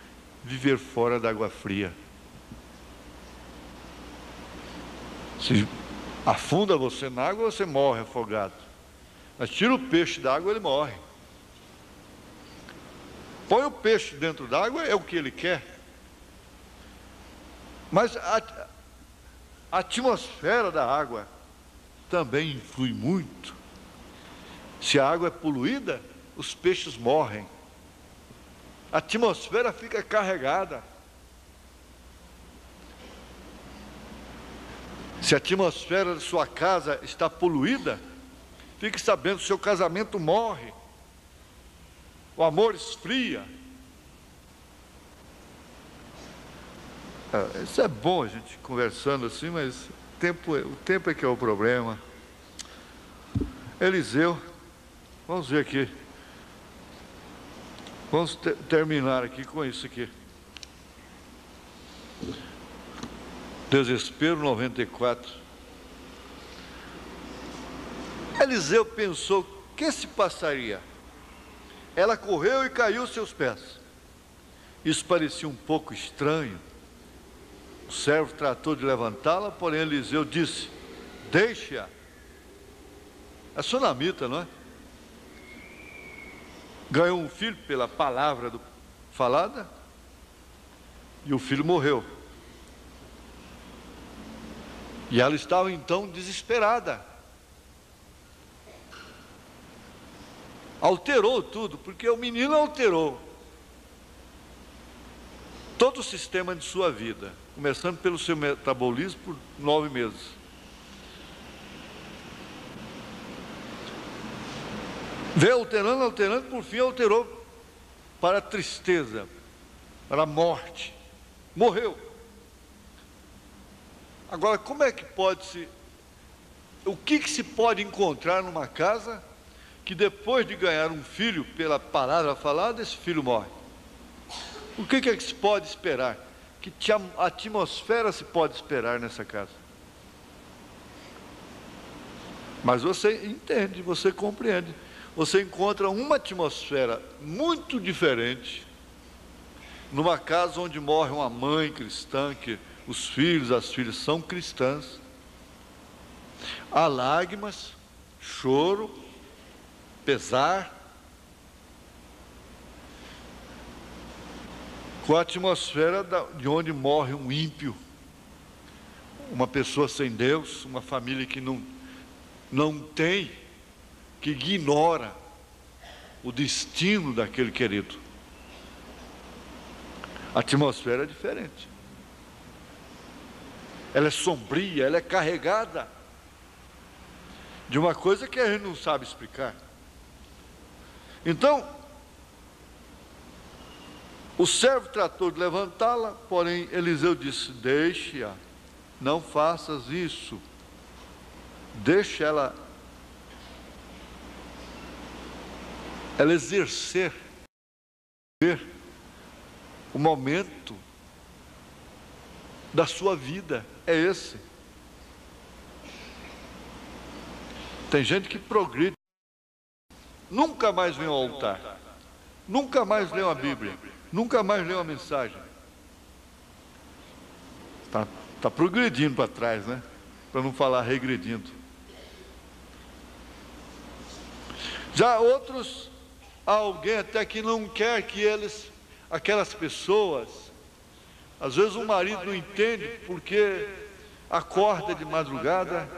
viver fora da água fria? Se afunda você na água, você morre afogado. Mas tira o peixe da água, ele morre. Põe o peixe dentro da água, é o que ele quer. Mas a atmosfera da água também influi muito. Se a água é poluída, os peixes morrem. A atmosfera fica carregada. Se a atmosfera da sua casa está poluída, fique sabendo, seu casamento morre. O amor esfria. Isso é bom a gente conversando assim, mas o tempo é que é o problema. Eliseu, vamos ver aqui. Vamos terminar aqui com isso aqui. Desespero 94. Eliseu pensou, o que se passaria? Ela correu e caiu aos seus pés. Isso parecia um pouco estranho. O servo tratou de levantá-la, porém Eliseu disse, deixe-a. É sunamita, não é? Ganhou um filho pela palavra falada, e o filho morreu. E ela estava então desesperada. Alterou tudo, porque o menino alterou todo o sistema de sua vida, começando pelo seu metabolismo por 9 meses. Veio alterando, por fim alterou para a tristeza, para a morte. Morreu. Agora, como é que o que se pode encontrar numa casa que depois de ganhar um filho pela palavra falada, esse filho morre? O que é que se pode esperar? Que atmosfera se pode esperar nessa casa? Mas você entende, você compreende. Você encontra uma atmosfera muito diferente numa casa onde morre uma mãe cristã, que os filhos, as filhas são cristãs. Há lágrimas, choro, pesar, com a atmosfera de onde morre um ímpio, uma pessoa sem Deus, uma família que não tem, que ignora o destino daquele querido. A atmosfera é diferente. Ela é sombria, ela é carregada de uma coisa que a gente não sabe explicar. Então, o servo tratou de levantá-la, porém Eliseu disse, deixe-a, não faças isso, deixe ela exercer o momento da sua vida, é esse. Tem gente que progride, nunca mais vem ao altar, nunca mais lê uma Bíblia, nunca mais lê uma mensagem. Está progredindo para trás, né? para não falar regredindo. Já outros, alguém até que não quer que eles, aquelas pessoas, às vezes o marido não entende porque acorda de madrugada,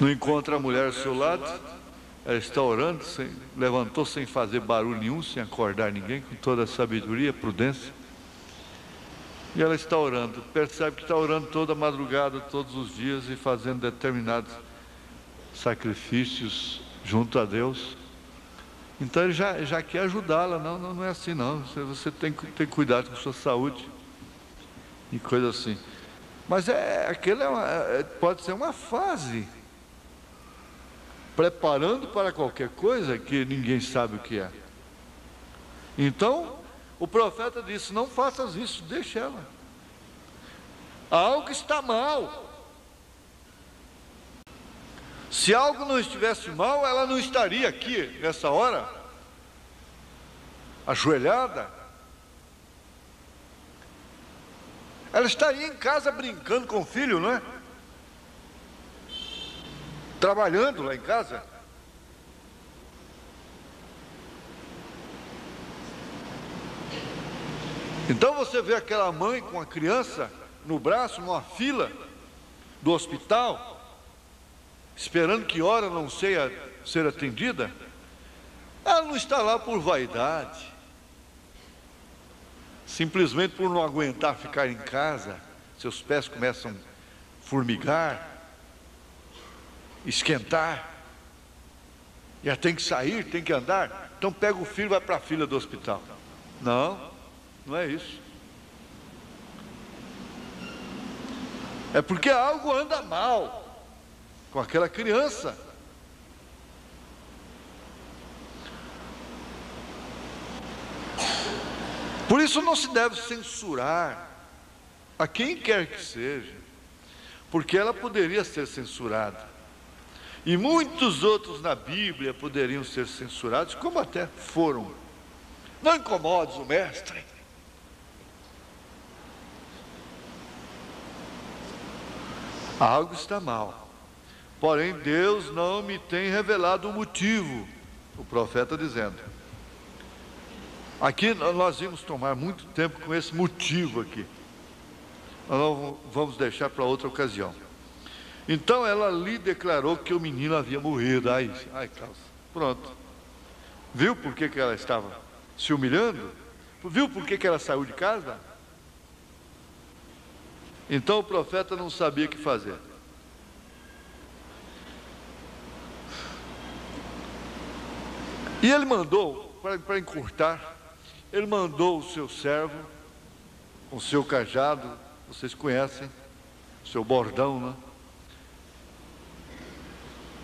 não encontra a mulher ao seu lado, ela está orando, levantou sem fazer barulho nenhum, sem acordar ninguém, com toda a sabedoria, prudência. E ela está orando, percebe que está orando toda a madrugada, todos os dias, e fazendo determinados sacrifícios junto a Deus. Então ele já quer ajudá-la. Não é assim não, você tem que ter cuidado com a sua saúde, e coisa assim. Mas pode ser uma fase, preparando para qualquer coisa que ninguém sabe o que é. Então, o profeta disse: não faças isso, deixe ela. Algo está mal. Se algo não estivesse mal, ela não estaria aqui, nessa hora, ajoelhada. Ela estaria em casa brincando com o filho, não é? Trabalhando lá em casa. Então você vê aquela mãe com a criança no braço, numa fila do hospital, esperando que hora não seja ser atendida. Ela não está lá por vaidade, simplesmente por não aguentar ficar em casa. Seus pés começam a formigar, esquentar, e ela tem que sair, tem que andar. Então pega o filho e vai para a fila do hospital. Não é isso. É porque algo anda mal com aquela criança. Por isso não se deve censurar a quem quer que seja, porque ela poderia ser censurada. E muitos outros na Bíblia poderiam ser censurados, como até foram. Não incomodes o mestre. Algo está mal. Porém, Deus não me tem revelado o motivo. O profeta dizendo. Aqui nós vamos tomar muito tempo com esse motivo aqui. Nós vamos deixar para outra ocasião. Então ela lhe declarou que o menino havia morrido. Ai, Carlos, pronto. Viu por que ela estava se humilhando? Viu por que ela saiu de casa? Então o profeta não sabia o que fazer. E ele mandou, para encurtar, ele mandou o seu servo, com o seu cajado, vocês conhecem, o seu bordão, né?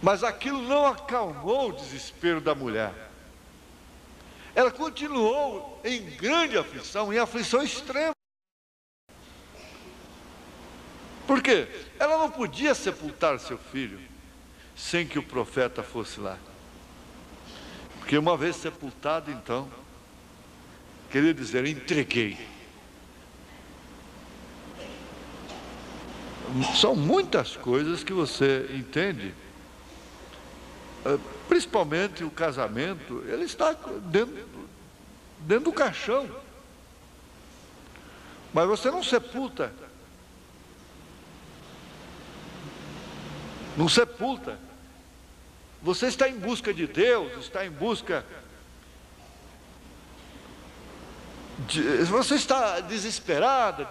Mas aquilo não acalmou o desespero da mulher. Ela continuou em grande aflição, em aflição extrema. Por quê? Ela não podia sepultar seu filho sem que o profeta fosse lá. Porque uma vez sepultado, então, queria dizer, entreguei. São muitas coisas que você entende. Principalmente o casamento, ele está dentro do caixão. Mas você não sepulta. Não sepulta. Você está em busca de Deus, está em busca você está desesperado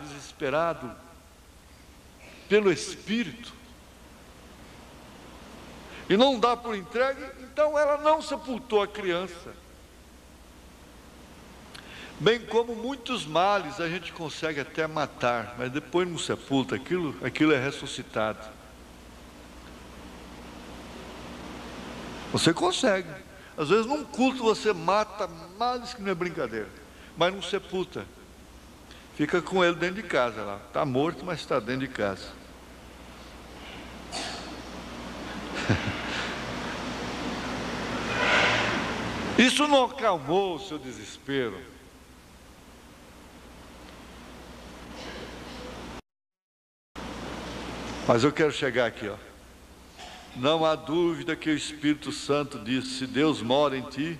pelo Espírito, e não dá por entregue, então ela não sepultou a criança. Bem como muitos males a gente consegue até matar, mas depois não sepulta, aquilo é ressuscitado. Você consegue. Às vezes num culto você mata males que não é brincadeira, mas não sepulta. Fica com ele dentro de casa lá. Está morto, mas está dentro de casa. Isso não acalmou o seu desespero. Mas eu quero chegar aqui, ó. Não há dúvida que o Espírito Santo disse: se Deus mora em ti,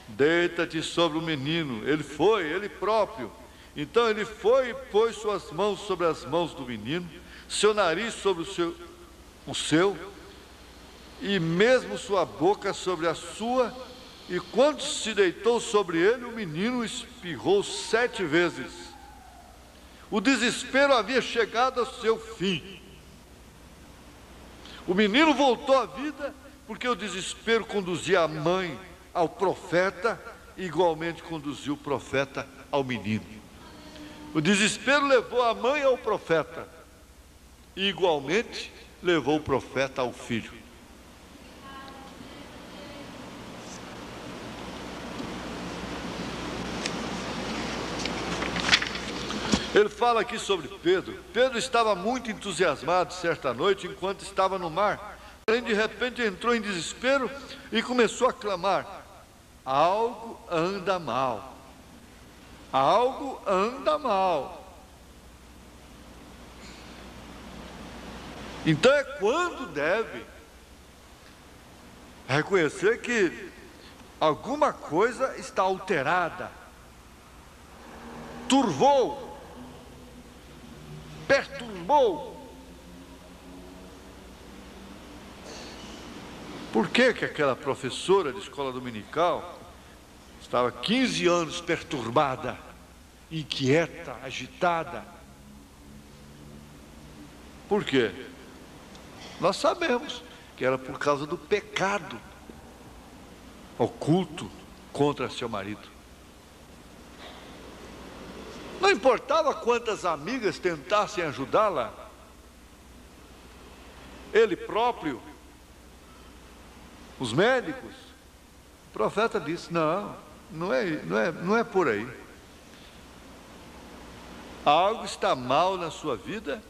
deita-te sobre o menino. Ele foi, ele próprio. Então ele foi e pôs suas mãos sobre as mãos do menino, seu nariz sobre o seu, e mesmo sua boca sobre a sua, e quando se deitou sobre ele, o menino espirrou 7 vezes. O desespero havia chegado ao seu fim. O menino voltou à vida, porque o desespero conduzia a mãe ao profeta, e igualmente conduziu o profeta ao menino. O desespero levou a mãe ao profeta, e igualmente levou o profeta ao filho. Ele fala aqui sobre Pedro. Pedro estava muito entusiasmado certa noite enquanto estava no mar. Porém, de repente entrou em desespero e começou a clamar: algo anda mal. Algo anda mal. Então é quando deve reconhecer que alguma coisa está alterada, turvou, perturbou. Por que aquela professora de escola dominical estava 15 anos perturbada, inquieta, agitada? Por quê? Nós sabemos que era por causa do pecado oculto contra seu marido. Não importava quantas amigas tentassem ajudá-la, ele próprio, os médicos, o profeta disse: não é por aí. Algo está mal na sua vida.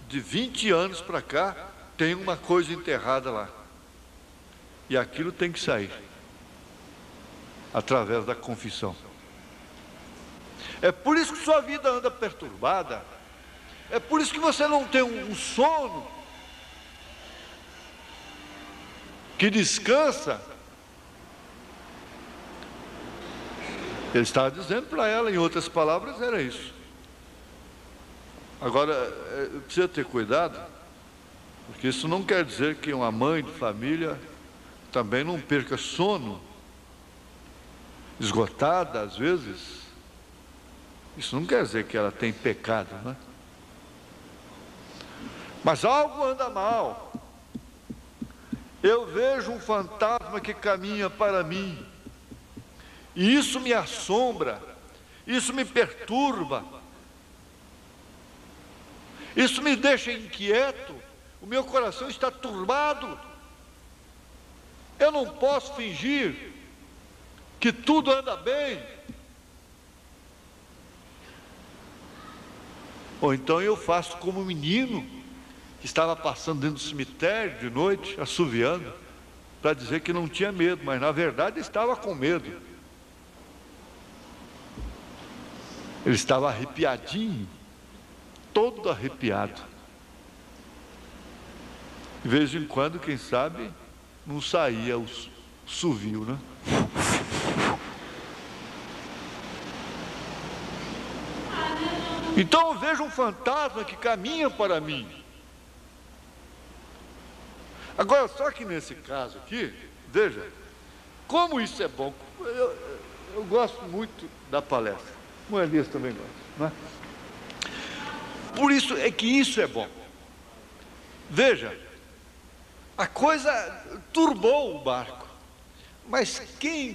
De 20 anos para cá, tem uma coisa enterrada lá, e aquilo tem que sair através da confissão. É por isso que sua vida anda perturbada. É por isso que você não tem um sono que descansa. Ele estava dizendo para ela, em outras palavras, era isso. Agora, precisa ter cuidado, porque isso não quer dizer que uma mãe de família também não perca sono, esgotada às vezes. Isso não quer dizer que ela tem pecado, né? Mas algo anda mal. Eu vejo um fantasma que caminha para mim, e isso me assombra, isso me perturba, isso me deixa inquieto, o meu coração está turbado. Eu não posso fingir que tudo anda bem. Ou então eu faço como um menino que estava passando dentro do cemitério de noite, assoviando, para dizer que não tinha medo, mas na verdade estava com medo. Ele estava arrepiadinho, todo arrepiado. De vez em quando, quem sabe, não saía o suvio, né? Então eu vejo um fantasma que caminha para mim. Agora, só que nesse caso aqui, veja, como isso é bom. Eu gosto muito da palestra. O Elias também gosta, não é? Por isso é que isso é bom. Veja, a coisa turbou o barco, mas quem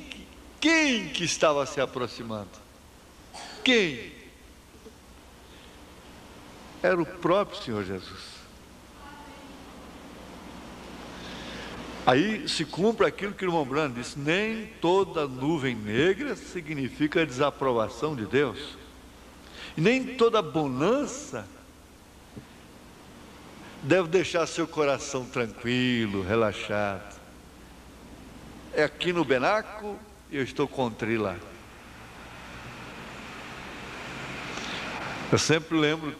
que estava se aproximando? Quem? Era o próprio Senhor Jesus. Aí se cumpre aquilo que o irmão Brando disse: nem toda nuvem negra significa a desaprovação de Deus, e nem toda bonança deve deixar seu coração tranquilo, relaxado. É aqui no Benaco e eu estou com Tri lá. Eu sempre lembro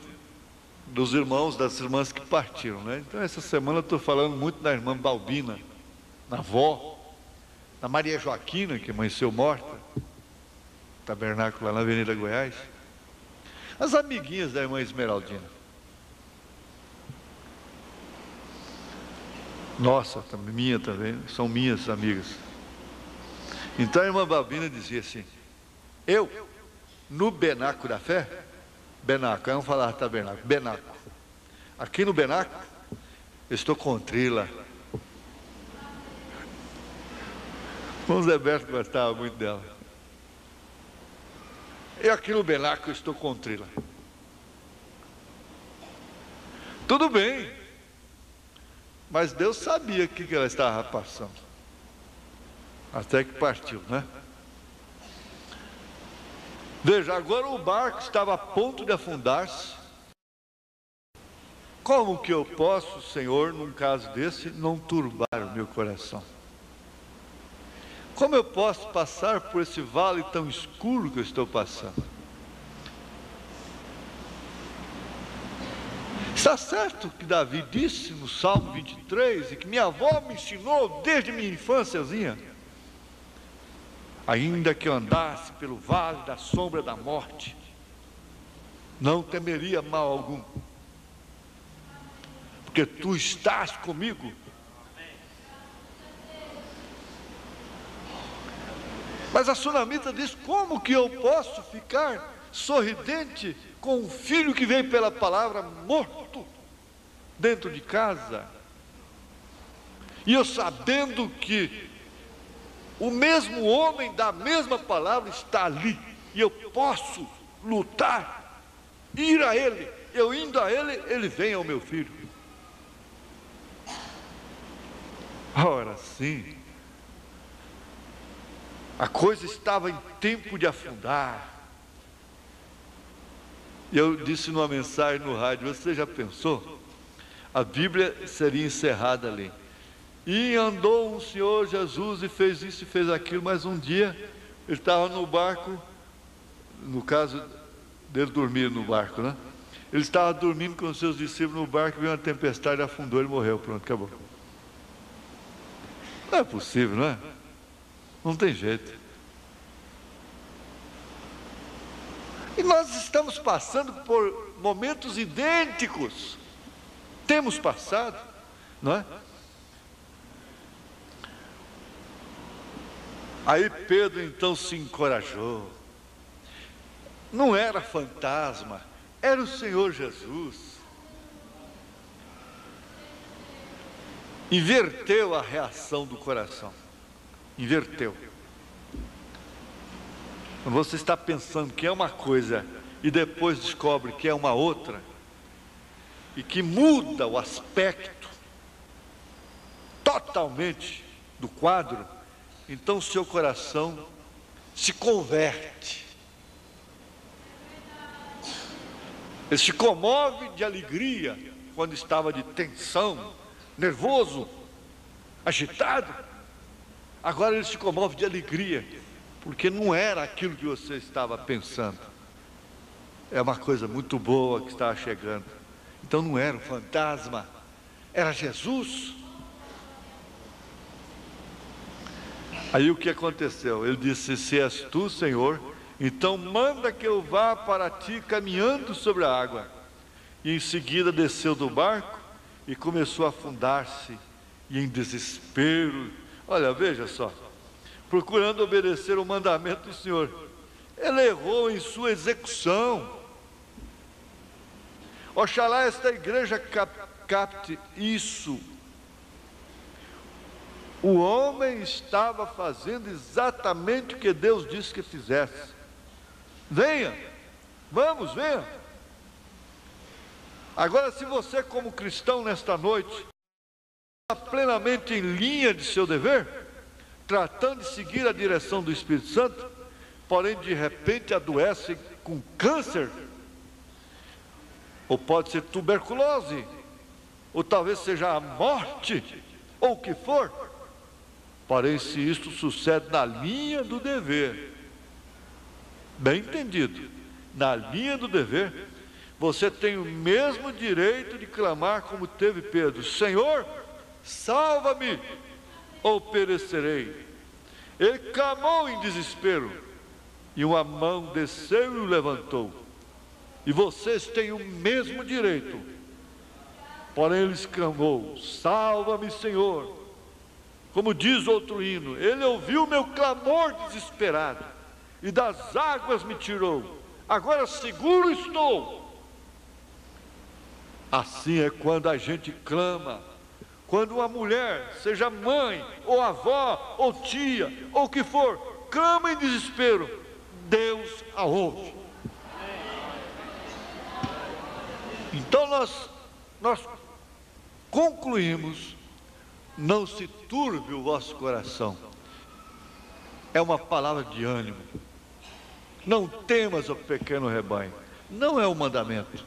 dos irmãos, das irmãs que partiram, né? Então essa semana eu estou falando muito da irmã Balbina, na avó, da Maria Joaquina, que amanheceu morta, tabernáculo lá na Avenida Goiás, as amiguinhas da irmã Esmeraldina. Nossa, minha também, são minhas amigas. Então a irmã Balbina dizia assim: eu, no Benaco da Fé, Benaco, aí não falar tabernáculo, Benaco, aqui no Benaco, eu estou com Trila. O Zé Berto gostava muito dela. E aqui no Benaco eu estou com Trila. Tudo bem, mas Deus sabia o que ela estava passando, até que partiu, né? Veja, agora o barco estava a ponto de afundar-se. Como que eu posso, Senhor, num caso desse, não turbar o meu coração? Como eu posso passar por esse vale tão escuro que eu estou passando? Está certo que Davi disse no Salmo 23, e que minha avó me ensinou desde minha infânciazinha: ainda que eu andasse pelo vale da sombra da morte, não temeria mal algum, porque tu estás comigo. Mas a sunamita diz: como que eu posso ficar sorridente com um filho que vem pela palavra morto dentro de casa? E eu sabendo que o mesmo homem da mesma palavra está ali, e eu posso lutar, ir a ele, eu indo a ele, ele vem ao meu filho. Ora sim, a coisa estava em tempo de afundar. E eu disse numa mensagem no rádio: você já pensou? A Bíblia seria encerrada ali. E andou um Senhor Jesus e fez isso e fez aquilo, mas um dia ele estava no barco, no caso dele dormir no barco, né? Ele estava dormindo com os seus discípulos no barco, veio uma tempestade, afundou, ele morreu, pronto, acabou. Não é possível, não é? Não tem jeito. E nós estamos passando por momentos idênticos. Temos passado, não é? Aí Pedro então se encorajou. Não era fantasma, era o Senhor Jesus. Inverteu a reação do coração. Inverteu. Você está pensando que é uma coisa e depois descobre que é uma outra, e que muda o aspecto totalmente do quadro, então o seu coração se converte. Ele se comove de alegria quando estava de tensão, nervoso, agitado. Agora ele se comove de alegria, porque não era aquilo que você estava pensando. É uma coisa muito boa que estava chegando. Então não era um fantasma, era Jesus. Aí o que aconteceu? Ele disse: se és tu, Senhor, então manda que eu vá para ti caminhando sobre a água. E em seguida desceu do barco e começou a afundar-se, e em desespero, olha, veja só, procurando obedecer o mandamento do Senhor, ele errou em sua execução. Oxalá esta igreja capte isso. O homem estava fazendo exatamente o que Deus disse que fizesse. Venha, vamos, venha. Agora, se você como cristão nesta noite está plenamente em linha de seu dever, tratando de seguir a direção do Espírito Santo, porém de repente adoece com câncer, ou pode ser tuberculose, ou talvez seja a morte, ou o que for. Porém, se isto sucede na linha do dever, bem entendido, na linha do dever, você tem o mesmo direito de clamar como teve Pedro: Senhor, salva-me, ou perecerei. Ele clamou em desespero, e uma mão desceu e o levantou. E vocês têm o mesmo direito. Porém ele exclamou: salva-me, Senhor. Como diz outro hino, ele ouviu meu clamor desesperado, e das águas me tirou. Agora seguro estou. Assim é quando a gente clama. Quando uma mulher, seja mãe, ou avó, ou tia, ou o que for, clama em desespero, Deus a ouve. Então nós concluímos: não se turbe o vosso coração. É uma palavra de ânimo. Não temas, ó pequeno rebanho. Não é um mandamento,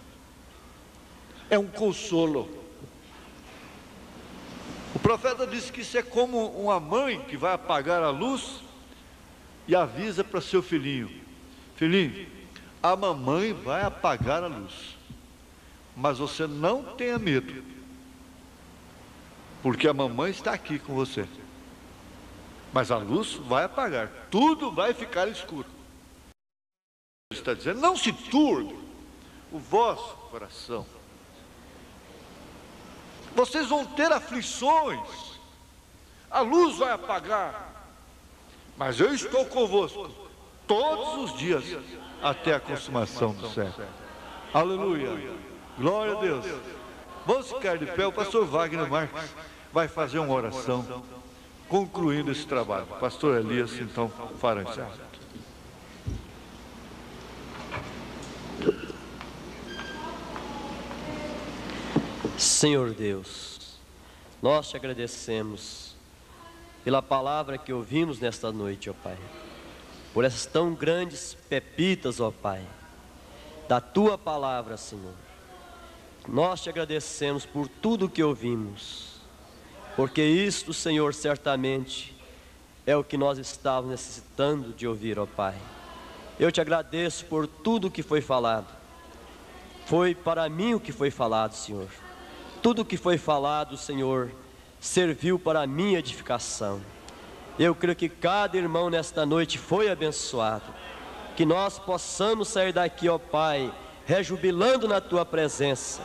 é um consolo. O profeta disse que isso é como uma mãe que vai apagar a luz e avisa para seu filhinho: filhinho, a mamãe vai apagar a luz, mas você não tenha medo, porque a mamãe está aqui com você. Mas a luz vai apagar, tudo vai ficar escuro. Ele está dizendo: não se turbe o vosso coração. Vocês vão ter aflições, a luz vai apagar, mas eu estou convosco todos os dias até a consumação do século. Aleluia, glória a Deus. Vamos ficar de pé. O pastor Wagner Marques vai fazer uma oração concluindo esse trabalho. Pastor Elias então fará o encerramento. Senhor Deus, nós te agradecemos pela palavra que ouvimos nesta noite, ó Pai, por essas tão grandes pepitas, ó Pai, da tua palavra, Senhor. Nós te agradecemos por tudo que ouvimos, porque isto, Senhor, certamente é o que nós estávamos necessitando de ouvir, ó Pai. Eu te agradeço por tudo que foi falado. Foi para mim o que foi falado, Senhor. Tudo o que foi falado, Senhor, serviu para a minha edificação. Eu creio que cada irmão nesta noite foi abençoado. Que nós possamos sair daqui, ó Pai, rejubilando na tua presença,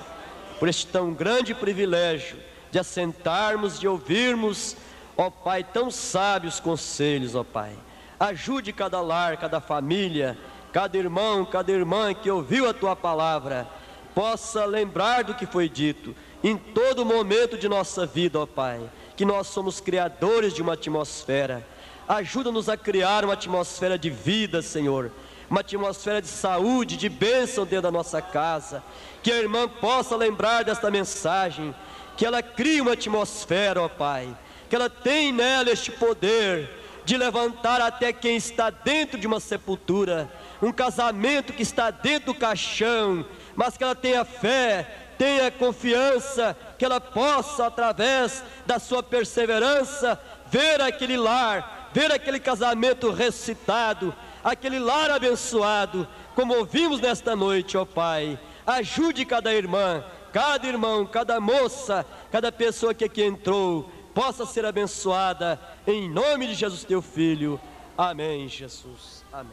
por este tão grande privilégio de assentarmos, de ouvirmos, ó Pai, tão sábios conselhos, ó Pai. Ajude cada lar, cada família, cada irmão, cada irmã que ouviu a tua palavra, possa lembrar do que foi dito em todo momento de nossa vida, ó Pai, que nós somos criadores de uma atmosfera. Ajuda-nos a criar uma atmosfera de vida, Senhor, uma atmosfera de saúde, de bênção dentro da nossa casa. Que a irmã possa lembrar desta mensagem, que ela crie uma atmosfera, ó Pai, que ela tem nela este poder de levantar até quem está dentro de uma sepultura, um casamento que está dentro do caixão, mas que ela tenha fé, tenha confiança, que ela possa, através da sua perseverança, ver aquele lar, ver aquele casamento ressuscitado, aquele lar abençoado, como ouvimos nesta noite, ó Pai. Ajude cada irmã, cada irmão, cada moça, cada pessoa que aqui entrou, possa ser abençoada, em nome de Jesus teu Filho. Amém, Jesus. Amém.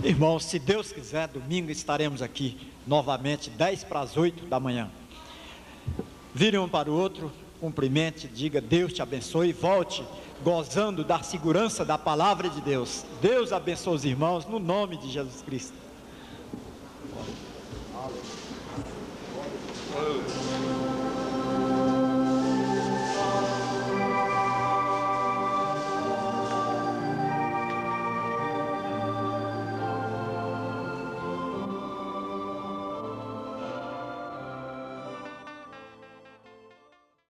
Irmãos, se Deus quiser, domingo estaremos aqui novamente, 7:50 da manhã. Vire um para o outro, cumprimente, diga Deus te abençoe e volte gozando da segurança da palavra de Deus. Deus abençoe os irmãos no nome de Jesus Cristo.